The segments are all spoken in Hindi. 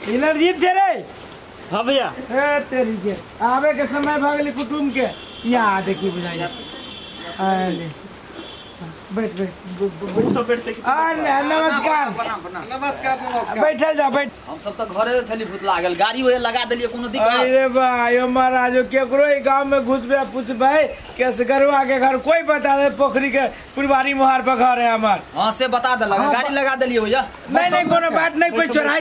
इनरजीत से रे। हाँ भैया। तेरी के आवे के समय भागली कुटुम के यहाँ देखी बुझाइए। बैठ बैठ नमस्कार नमस्कार नमस्कार। बैठल जा बैठ। हम सब तो घरे छली भूत लागल गाड़ी ओए लगा देलिए कोनो दिक्कत। अरे भाई महाराज केकरो ई गांव में घुसबे पूछबे केसगरवा के घर कोई बता दे पोखरी के फुलवारी मोहर पर घर है हमार। हां से बता दे लगा गाड़ी लगा देलिए भैया। नहीं कोनो बात नहीं कोई चोराई।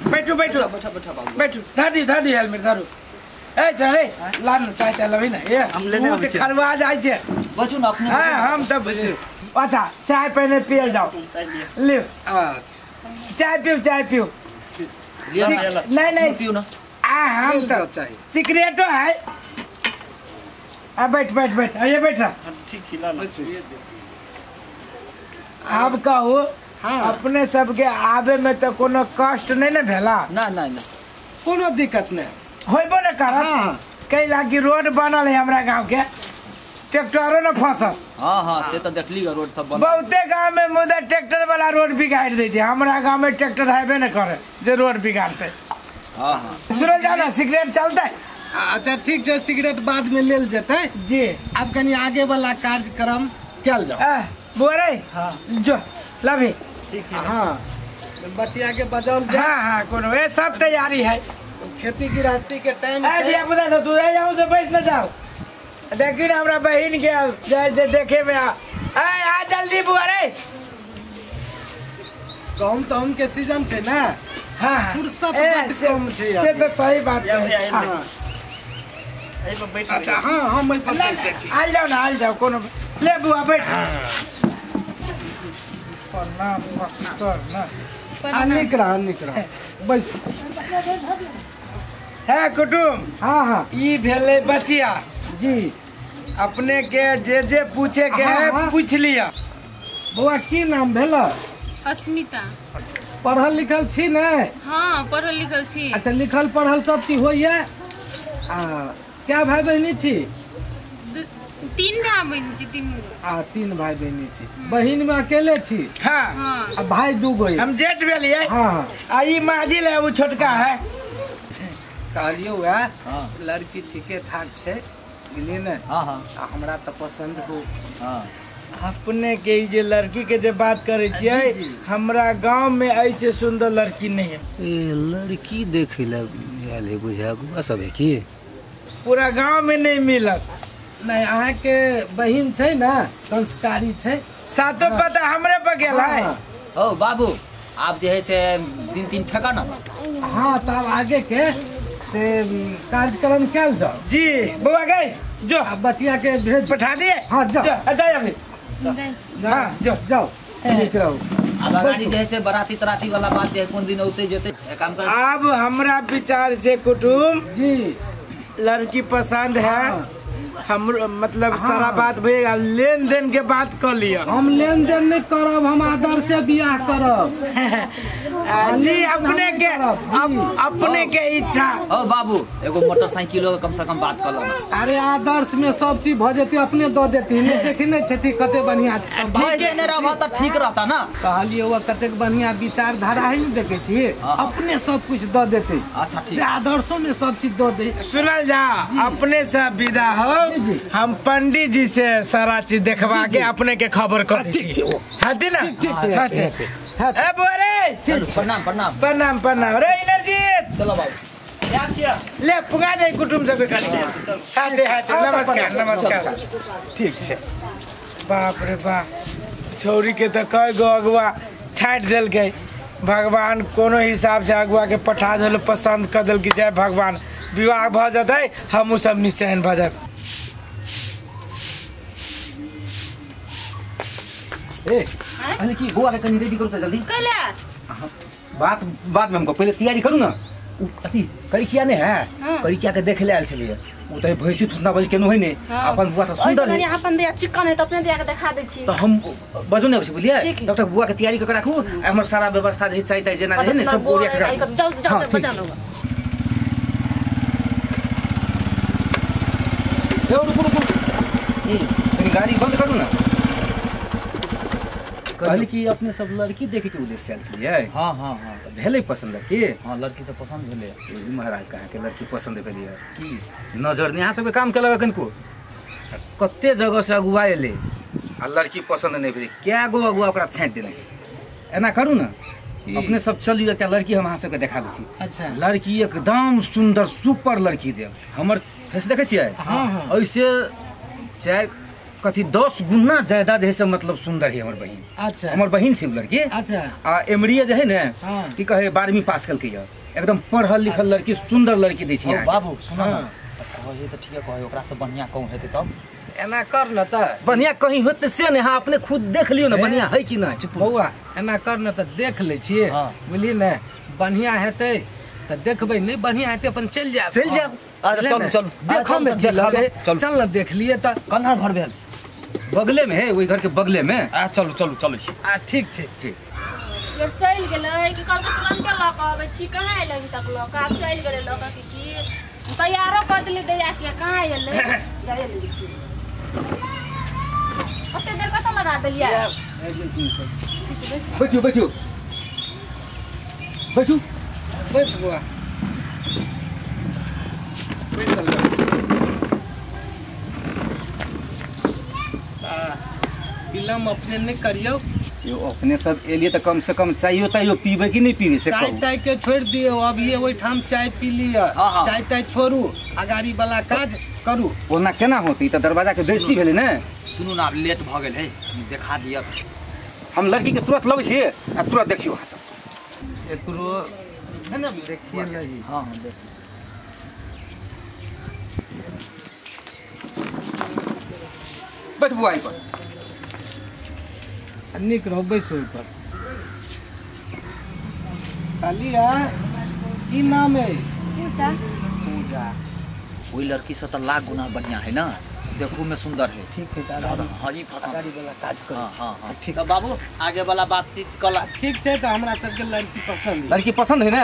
बैठो बैठो बैठा बाबू बैठो धादी हेलमेट धरू। ए चले लान चाय ता लबी ना ये हम लेने आबै छी। खरवा जाय छे बचू ना अपने। हां हम तब अच्छा चाय पहले पिए जाओ। ले चाय पियो नहीं पियो ना। हम तो सिगरेटो है। बैठ ये बैठ रहा। ठीक छी ला। अब कहू अपने सबके आवे में तो कोनो कष्ट नहीं ना भेला ना कोनो दिक्कत नहीं होइबो न करत। कई लागी रोड बनल है हमरा गांव के ट्रैक्टरो न फंसल। हां से तो देखली रोड सब बन बहुते गांव में मुदा ट्रैक्टर वाला रोड बिगाड़ दे छे। हमरा गांव में ट्रैक्टर हैबे न करे जे रोड बिगाड़ते। हां सुनो जाना सिगरेट चलते। अच्छा ठीक है सिगरेट बाद में ले जेते जी। अब कनी आगे वाला कार्यक्रम कल जाओ। बोरे जो लभी ठीक है। हाँ बचिया के बजाओ। हाँ कोनो ये सब तैयारी है। खेती गृहस्थी के टाइम दिया बुदा से तू जाओ से बैठ न जाओ। देखी ना हमरा बहन के जैसे देखे में आ जल्दी बुआ रे। गहूम के सीजन छे ना। हाँ फुर्सत बड कम छे। से तो सही बात है। अच्छा हाँ मैं पर पैसे छी। आ जाओ कोनो ले बुआ बैठ। निकरा बस है कुटुम। हाँ ई भेले बचिया जी। अपने के जे पूछे के है पूछ लिया। बुआ की नाम भेला? अस्मिता। पढ़ल लिखल छी ने? हाँ पढ़ल लिखल छी। अच्छा लिखल पढ़ल सब चीज होइए। क्या भाई बहनी छी? 3 भाई बहन छी। 3 भाई बहनी छी। बहन में अकेले छी? हाँ भाई 2 गो हम जेठ भेलिए। हाँ आई माजिल है वो छोटका है। कहलियो लड़की ठीके ठाक छे बुझलिए ने। हमरा तो पसंद हो। अपने के जे लड़की के जे बात करे छिए हमरा गांव में ऐसे सुंदर लड़की नहीं है। लड़की देखे ला बुझा सब है की पूरा गांव में नहीं मिलत। नहीं अहाँ के बहन छे ना संस्कारी छे। सातो पता हमरे पर गेल है। ओ बाबू आप जो है से 3 ठका ना। हाँ तब आगे के से कार्यक्रम कल जाओ। जी बुआ गए जो बचिया के भेज पठा दिए। हाँ जाओ अभी हाँ जाओ ठीक रहो। अब गाड़ी जैसे बराती तराती वाला बात है कौन दिन होते जेते काम कर। अब हमरा विचार से कुटुम जी लड़की पसंद है। हम मतलब सारा बात भैया लेन देन के बात कर लिया। हम लेन देन नहीं करब हम आदर से बियाह करब। जी अपने के इच्छा। ओ बाबू एगो मोटरसाइकिल कम से कम बात कर लो। अरे आदर्श में सब चीज भ जेती अपने दो देती नहीं देखी नहीं छथी कते बढ़िया ठीक है नहीं रहा तो ठीक रहता ना। कहलिए वो कते बढ़िया विचारधारा है नहीं देखे छी अपने सब कुछ दो देते। अच्छा ठीक आदर्शों में सब चीज दो दे। सुनल जा अपने से विदा हो। हम पंडित जी से सारा चीज देखवा के अपने के खबर कर दी। हती ना प्रणाम रे इनरजीत। चलो बाबू ले पुगा दे कुटुम सब के नमस्कार। ठीक छे। बाप रे बाप छौरी के तो कई गो अगुआ छाट देल के भगवान कोनो हिसाब से अगुआ के पठा दिल पसंद कर दिल कि जय भगवान विवाह भ जाते हम सब निश्चयन भ जाए। अरे की गोवा के कनी रेडी करो तो जल्दी बात बाद में हमको पहले तैयारी करूँ ना। अथी करिकिया ने है करिकिया के देख ले आयल छलिए उ त भैंसी थुना बज केनो है ने अपन बुआ तो सुंदर है अपन दिया चिकन है तो अपने दिया के दिखा दे छी। तो हम बजो ने बुझलिए तब तक बुआ के तैयारी कर राखू हमर सारा व्यवस्था जे चाहिए जेना जे ने सब पूरा कर जाओ बजा लो। रुको गाड़ी बंद करू ना। कहली कि अपने सब लड़की देखे के उद्देश्य आयल छलिए। हां भेलै पसंद लड़की? हाँ लड़की तो पसंद भेलै। ई महाराज कहाँ के लड़की पसंद भेलै है की नजर नहीं? अहाँ सबके काम केलक कनको कते जगह से अगुआ एलै आ लड़की पसंद नहीं भेलै, क्या गो अगुआ ओकरा छाँटि देने। एना करू ना, अपने सब चलिए, एकटा लड़की हम अहाँ सबके देखाबै छी। अच्छा लड़की एकदम सुंदर सुपर लड़की देब। हमर फेस देखै छियै? ऐसे चाहे कथी 10 गुना ज्यादा जे है से मतलब सुंदर है हमर बहिन। अच्छा हमर बहिन छै उ लड़की। अच्छा आ एमरीए जे है ने हाँ। की कहे 12वीं पास कलकै है, एकदम पढ़ल लिखल लड़की, सुंदर लड़की दै छी। बाबू सुनो ना, कहे तो ठीक है, कहे ओकरा से बढ़िया कहूं हेतै तब। एना कर न त बढ़िया कहीं होते से ने, हाँ अपने खुद देख लियो ना बढ़िया है कि ना। चुप बौआ एना कर न त देख ले छियै, हाँ। बुझली ने? बढ़िया हेतै त देखबै, नहीं बढ़िया हेतै अपन चल जाब। चल जाब। अच्छा चलो चलो देखो में की लगे, चल चल न देख लिए त। कन्हर घर भेल बगले में है, वही घर के बगले में। चलो चलो चलो छी। ठीक छै ठीक ये चल गेलै कि कल के तुरंत के लक आबै छी, कहाँ एलै अभी तक लक? आब चल गेलै लक की तैयारो कर देली दैया के, कहाँ एलै? जाए ले ओते देर कतऽ लगा देलियै? बैठो बैठो बैठो। बैस बौआ बैसल रह। फिल्म अपने नहीं करियो, यो अपने सब एलिए तो कम से कम चाहिए ताइयो पीबे कि नहीं पीबे से चाय कहू। ताय के छोड़ दियो, अब ये वही ठाम चाय पी लिया। हाँ, हाँ। चाय ताय छोड़ू, अगाड़ी वाला काज करू। ओना केना होती? तो दरवाजा के बेइज्जती भेलै ने। सुनू ना, अब लेट भ गेल है, देखा दिया। हम लड़की के तुरंत लबै छियै आ तुरंत देखियो अहाँ सब। एकरो देखिए लगी। हाँ हाँ देख। बैठ बुआ यहीं पर। निक रहो, बैसो पर। कालिया की नाम है? पूछा पूजा। वही लड़की से तो लाख गुना बढ़िया है ना, देखू में सुंदर है। ठीक है दादा, हाँ जी पसंद। गाड़ी वाला काज करू। हाँ हाँ हाँ ठीक है बाबू, आगे वाला बातचीत कल। ठीक है तो हमरा सबके लड़की पसंद है। लड़की पसंद है ना?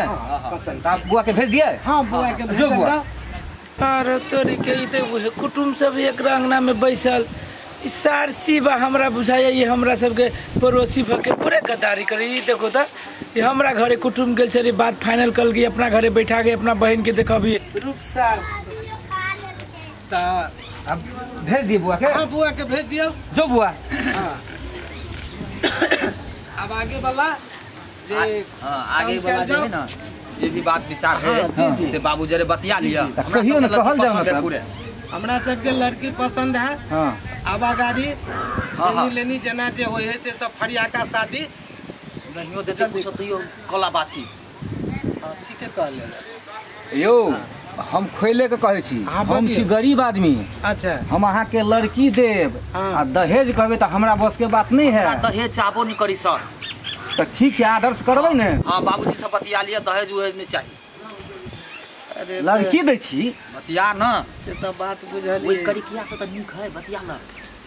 पसंद। तो आप बुआ के भेज दिए? हाँ बुआ के जो भेज बुआ। दो। अरे तोरी के ई तो उहे कुटुम सब एक अंगना में बैसल, ई सारसी बा हमरा बुझाया। ये हमरा सबके पड़ोसी भके पूरे गद्दारी करे। ई देखो त ये हमरा घरे कुटुम गेल छे, बात फाइनल कल गई, अपना घरे बैठा के अपना बहन के देखबी। रुक सार ता अब भेज दिए बुआ के? हाँ बुआ के भेज दियो। जो बुआ। हाँ। अब आगे वाला जे हाँ आगे काम वाला कल जो जाओ। है ना, जे भी बात विचार हाँ, जी, है जी। से बाबू जरे बतिया लिया। कहियो ना, कहल जाओ मतलब। पूरे हमरा सबके लड़की पसंद है। हाँ अब गाड़ी हाँ। लेनी जना जे होय है से सब फरिया का शादी। नहीं देते कुछ तो यो कला बातचीत। हाँ, ठीक है कह ले। यो हम खोले के कहे छी, हाँ, हम बजिए। छी गरीब आदमी, अच्छा हम अहाँ के लड़की देब हाँ। आ दहेज कहबे तो हमरा बस के बात नहीं है। दहेज चाहबो नहीं करी सर। तो ठीक है, आदर्श करबै ने। हाँ बाबूजी से बतिया लिया, दहेज उहेज नहीं चाहिए। अरे लड़की दै छी। बतिया ना, से तो बात वही बुझलिए। करिकिया से तो निक है, बतिया ना।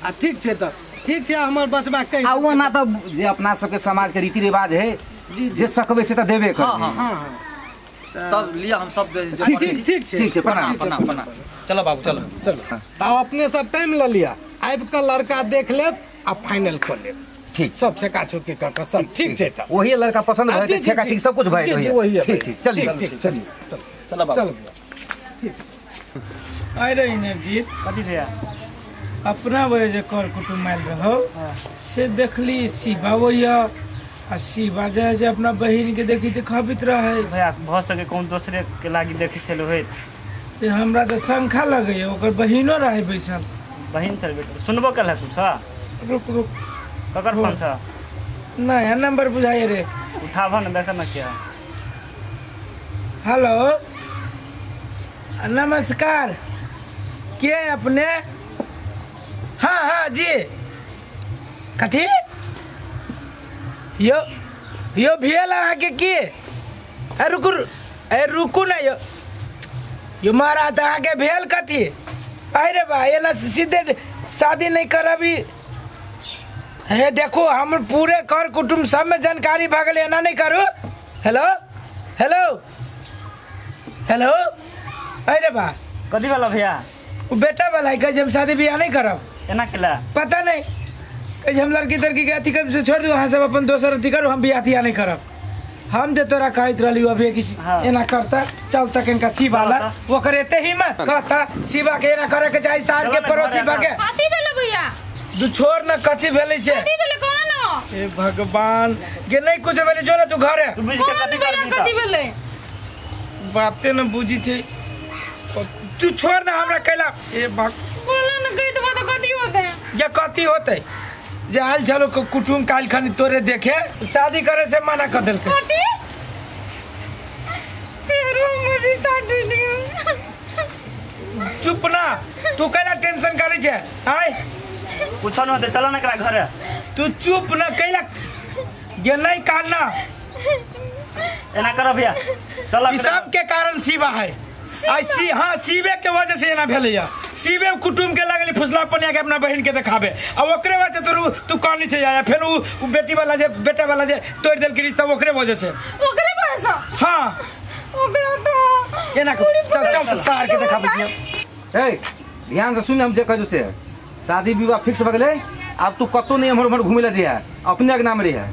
आ ठीक छै तो ठीक छै, हमर बचबा कहि। आ ओना तो जे अपना सबके समाज के रीति रिवाज है, जी जे सकबै से तो देबे हाँ करबै। हाँ हाँ हाँ तब लिया हम सब जो ठीक पड़े ठीक छी। ठीक छै। ठीक छै, प्रणाम। प्रणाम प्रणाम। चलो बाबू चलो। चलो तो अपने सब टाइम ले लिया, आबि के लड़का देख लेब आ फाइनल कर लेब। ठीक सब छेका छुकी कर के सब ठीक छै तो। वही लड़का पसंद हाँ, भए जी, तो छेका जी, ठीक सब कुछ भए जी, जी, तो वही है ठीक भाई। ठीक चलिए ठीक, ठीक, चलिए। चलो बाबू। चल ठीक। आइ रही ने जी, कथी भैया? अपना वजह जे कर कुटुम आयल रहो से देखली शिवा वही आ शिवा जे है से अपना बहिन के देखी तो खबित रहे। भैया भ सके कौन दूसरे के लागी देखे छलो है। ये हमरा तो शंखा लगे, ओकर बहिनो रहे बैसल। बहिन सर बेटा सुनबो कल है कुछ? रुक रुक, ककर फोन सा नया नंबर बुझाइए रे। उठावा ना, देखा ना क्या। हेलो नमस्कार, के अपने? हाँ हाँ जी, कथी यो भेल अहाँके की? रुकू ना यो महाराज, अहाँके भेल कथी? अरे बा एना सीधे शादी नहीं करबी। हे देखो हम पूरे कर कुटुम सब में जानकारी भऽ गेलै, एना नहीं करू। हेलो हेलो हेलो, अरे बा कथी वाला भैया? वो बेटा वाला है, कहे हम शादी ब्याह नहीं करब। एना केला? पता नहीं, कहे हम लड़की तड़की के अथी कर से छोड़ दू, अहाँ सब अपन दोसर अथी करू, हम ब्याह तियाह नहीं करब। हम दे तोरा कहत रहली अभी किसी हाँ। एना करता चल तक इनका शिवाला वो करेते ही मत कहता शिवा के एना करे के चाहे सार के पड़ोसी भागे कथी भेलै भैया तू छोड़ न कथी भेलै से कथी भेलै कौन ए भगवान के नहीं कुछ भेलै जो ना तू घरे तू बीच के कथी कर दी कथी भेलै बाते न बुझी छे तू छोड़ ना हमरा कैला ए भग बोला न कहि तो कथी होते ये कथी होते जे आयल चलो कुटुम काल खानी तोरे देखे शादी करे से मना कर देलके कथी तेरो रिश्ता टूट गया चुप ना तू कैला टेंशन करे छे आय कुछ न होते चलो ना एकरा घरे तू चुप ना कैला ये नहीं कालना एना करो भैया चलो ई सब के कारण शिवा है ऐसी हाँ शिवे के वजह से एना भेले या शिवे कुटुम के लगली फुसला पनिया के अपना बहन के देखाबे अब ओकरे वजह से तू कहानी से आया फिर उ बेटी वाला जे बेटा वाला जे तोड़ देल के रिश्ता ओकरे वजह से ओकरे पैसा हां ओकरा तो एना चल चल तो सार के देखाबे छियै ए ध्यान से सुन हम जे कहू से शादी विवाह फिक्स भ गेलै अब तू कतो नहीं हमर घूमे ला दिया अपने के नाम रे है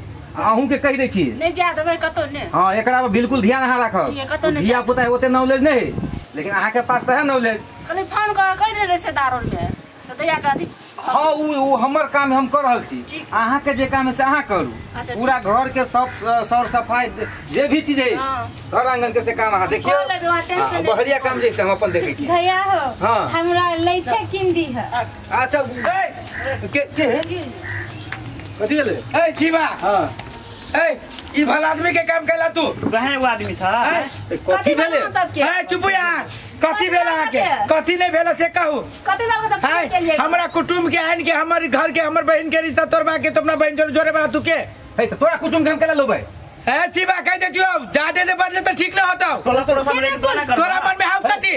अहूँ के कह दै छी नहीं जा देबै कतो ने हाँ एकरा पर बिल्कुल ध्यान अहाँ राखब धिया पुता है ओते नॉलेज नहीं लेकिन अहाँ के पास तो है नॉलेज कनी फोन कर कहि दे रिश्तेदारों में सदैया के अधिक हाँ उ हमर काम हम कर रहल छी अहाँ के जे काम है से अहाँ करू अच्छा, पूरा घर के सब सर सफाई जे भी चीज है हाँ। घर आंगन के से काम अहाँ देखियो कॉल लगवा टेंशन नहीं। बहरिया काम जैसे हम अपन देखे छी भैया हो हाँ। हमरा लै छै किंदी है अच्छा के है कथी गेलै ए शिवा हाँ ए ई भला आदमी के काम कैला तू कहे एगो आदमी छ कथी भेलै ए चुप यार कथी भेल अहाँ के कथी नहीं भेल से कहू कथी बात तो हाय के लिए हमरा कुटुम के आइन के हमर घर के हमर बहन के रिश्ता तोड़बा के तो अपना बहन जोड़े वाला तू के है तो तोरा कुटुम के हम केला लोबै ए शिवा कह दे जो ज्यादा से बदले तो ठीक ना होता तोरा तोरा सामने एक दोना कर तोरा मन में हाउ कथी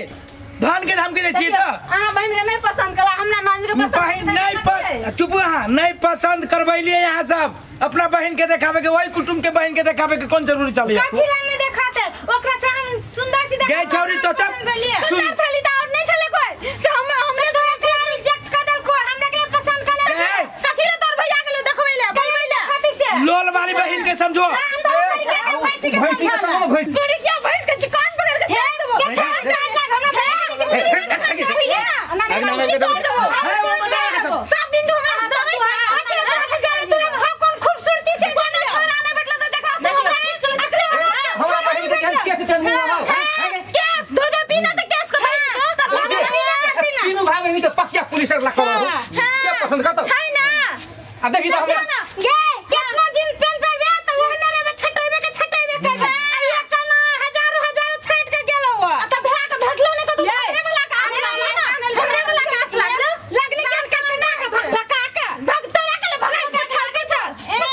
धान के धमकी दे छी तो हां बहन के नहीं पसंद कला हमरा नानी के पसंद बहन नहीं चुप हां नहीं पसंद करबैलिए यहाँ सब अपना बहन के देखावे के वही कुटुम के बहन के देखावे के कौन जरूरी चलिए फिल्म में देखाते ओकरा से हम सुंदर सी गए छौरी तो चुप सुंदर छली त और नहीं छले कोई से हमने तोरा के रिजेक्ट कर देल को हमरा के पसंद कला कथी रे तोर भैया के देखावेले बोलबैले कथी से लोल वाली बहन के समझो भैंसी के सामने भैंस गोड़ी क्या भैंस के चिकन पकड़ के फेंक देबो के छास का लग हमरा भैया नानी तोड़ देबो सब दिन तू हमरा जरै छ तू हम कौन खूबसूरती से कोना छोरा नहीं बैठला तो देखा से हमरा बहन के केस चल मुआ केस दो दो बिना तो केस को तीनों भाग में तो पक्का पुलिस लग कर क्या पसंद करता छै ना आ देखी तो हमरा गे कितना दिन पेन पर बे तो ओहने में छटैबे के करबे आइया कना हजारों छट के गेलो त भरा के धटलो ने तो हमरे वाला का आस लागल ना हमरे वाला का आस लागल लगले के ना के धक्का के भगतो के भगा के छाड़ के चल ए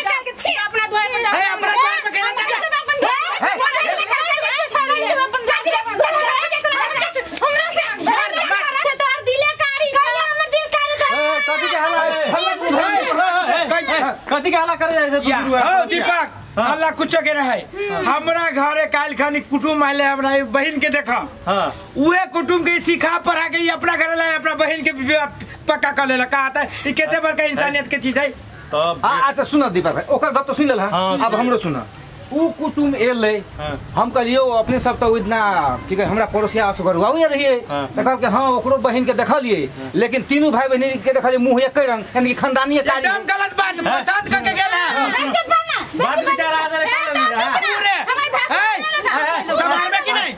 काल के छी अपना द्वार में जा ए अपना द्वार में केना जा कथी के हल्ला करे जाय या ओ दीपक हल्ला कुछ के रहे हमरा घरे काल खानी कुटुम आइले हमरा बहन के देखा हां उहे कुटुम के सिखा पढ़ा के अपना घर ले अपना बहन के पक्का कर लेला कहा था ई केते बड़का इंसानियत के चीज है तब आ तो सुन दीपक भाई ओकर गप तो सुन लेल अब हमरो सुना उ कुटुम एले हम कहलियो अपने सब तो इतना कि हमरा पड़ोसिया से घरवावे रहिए त कहब के हां ओकरो बहन के देखलिए लेकिन तीनों भाई बहन के देखलिए मुंह एक रंग यानी खानदानी कारी एकदम गलत बात पसंद करके गेल है बात विचार आ रे समाज में कि नहीं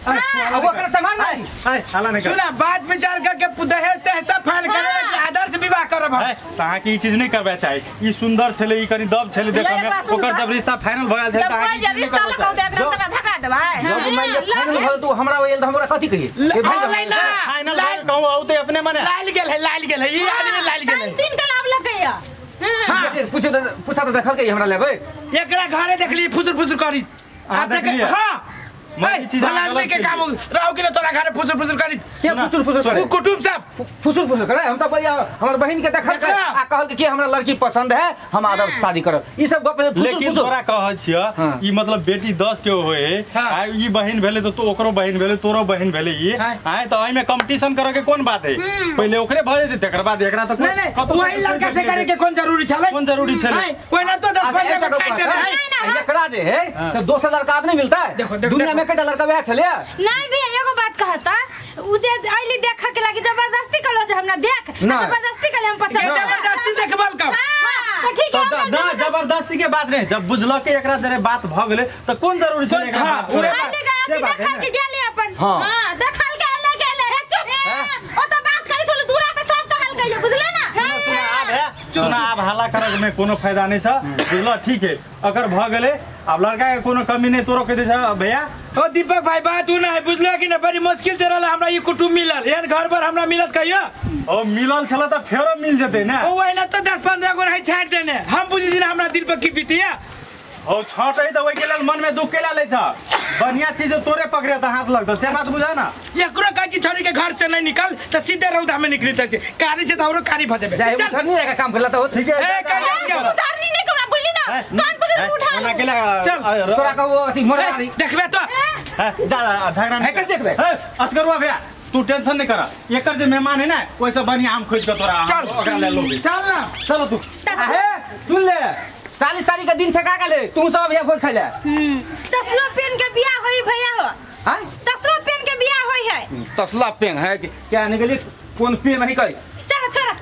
अब ओकर सामान नहीं हल्ला नहीं सुना बात विचार करके दहेज तहसा फाइन करे के आदर्श विवाह करब हम ताहा की ई चीज नहीं करबे चाहे ई सुंदर छले ई कनी दब छले देखो में ओकर जब रिश्ता फाइनल भ गेल छै ताहा की चीज नहीं करबे भगा देबै जब मैं फाइनल भल तो हमरा ओयल त हमरा कथी कहिए ए भाई फाइनल कहूं औते अपने मने लाल गेल है ये आदमी लाल गेल है तीन का लाभ लग गया हां पूछा तो देखल के हमरा लेबै एकरा घरे देखली फुसुर फुसुर करी देख लिया? हां मैं चीज भला आदमी के काम रहो कि ना तोरा घरे फुसुर फुसुर करी के फुसुर फुसुर करे उ कुटुम सब फुसुर फुसुर करे हम तो बढ़िया हमर बहन के देखल देखला। आ कहल कि हमरा लड़की पसंद है हम आदर शादी करब ई सब गप फुसुर लेकिन फुसुर तोरा कहै छिय हाँ। ई मतलब बेटी 10 के होए हाँ। आ ई बहिन भेले तो ओकरो बहिन भेले तोरो बहिन भेले ई हाँ। आए तो एमे कंपटीशन करे के कोन बात है पहले ओकरे भ जेते तकर बाद एकरा तो नहीं नहीं वही लड़का से करे के कौन जरूरी छले कौन जरूरी छले कोई ना तो 10-15 को छाट दे है एकरा जे है तो दोसर लड़का अब नहीं मिलता है देखो, देखो, दुनिया में कई लड़का वह चले नहीं भी एगो बात कहता उ जे आइली देख के लागी जबरदस्ती कलो जे हमरा देख ना। जबरदस्ती कले हम पसंद ये जबरदस्ती देखभाल का तो ठीक है हम ना जबरदस्ती के बात नहीं जब बुझल के एकरा जरे बात भ गेले तो कौन जरूरी छले एकरा हाँ, बात उहे करे? आइली गया कि देखा के गेली अपन हाँ। हां देखल के आले गेले ओ तो बात करी चलो दूरा पे सब कहल गयो बुझले ना सुना अब हल्ला करे में कोनो फायदा नहीं छ बुझल ठीक है अगर भ गेले अब लड़का के कोनो कमी नहीं तोरो कह दे छ भैया ओ दीपक भाई बात उ ना है बुझलो कि ना बड़ी मुश्किल से रहला हमरा ये कुटुम मिलल एहन घर पर हमरा मिलत कहियो ओ मिलल छला त फेरो मिल जेते ना ओ वही ना तो 10-15 को रही छाट देने हम बुझी छी ना हमरा दिल पर की बीतिया ओ छटै त ओइ के लेल मन में दुख केला ले छ बढ़िया चीज तोरे पकड़े त हाथ लगत से बात बुझा ना एकरो काची छोरी के घर से नहीं निकल तो सीधे रौदा में निकली तक कारी से तो कारी भजेबे जाए चल उठर नहीं रहेगा काम करला तो ठीक है ए कहीं मुसारनी नहीं करा बोली ना कान पर उठा ना केला चल, तोरा का वो अथी मोरा मारी देखबे तो जा झगड़ा है कर देखबे असगरुआ भैया तू टेंशन नहीं करा एकर जे मेहमान है ना वैसे बढ़िया आम खोज के तोरा चल। ओकरा ले लोगे चल ना चलो तू आहे सुन ले 40 तारीख का दिन ठका का ले तू सब भैया भोज खा ले तसलो पेन के बियाह होई भैया हो हां तसलो पेन के बियाह होई है तसला पेन है कि क्या निकली कौन पेन नहीं करी चलो छोड़ा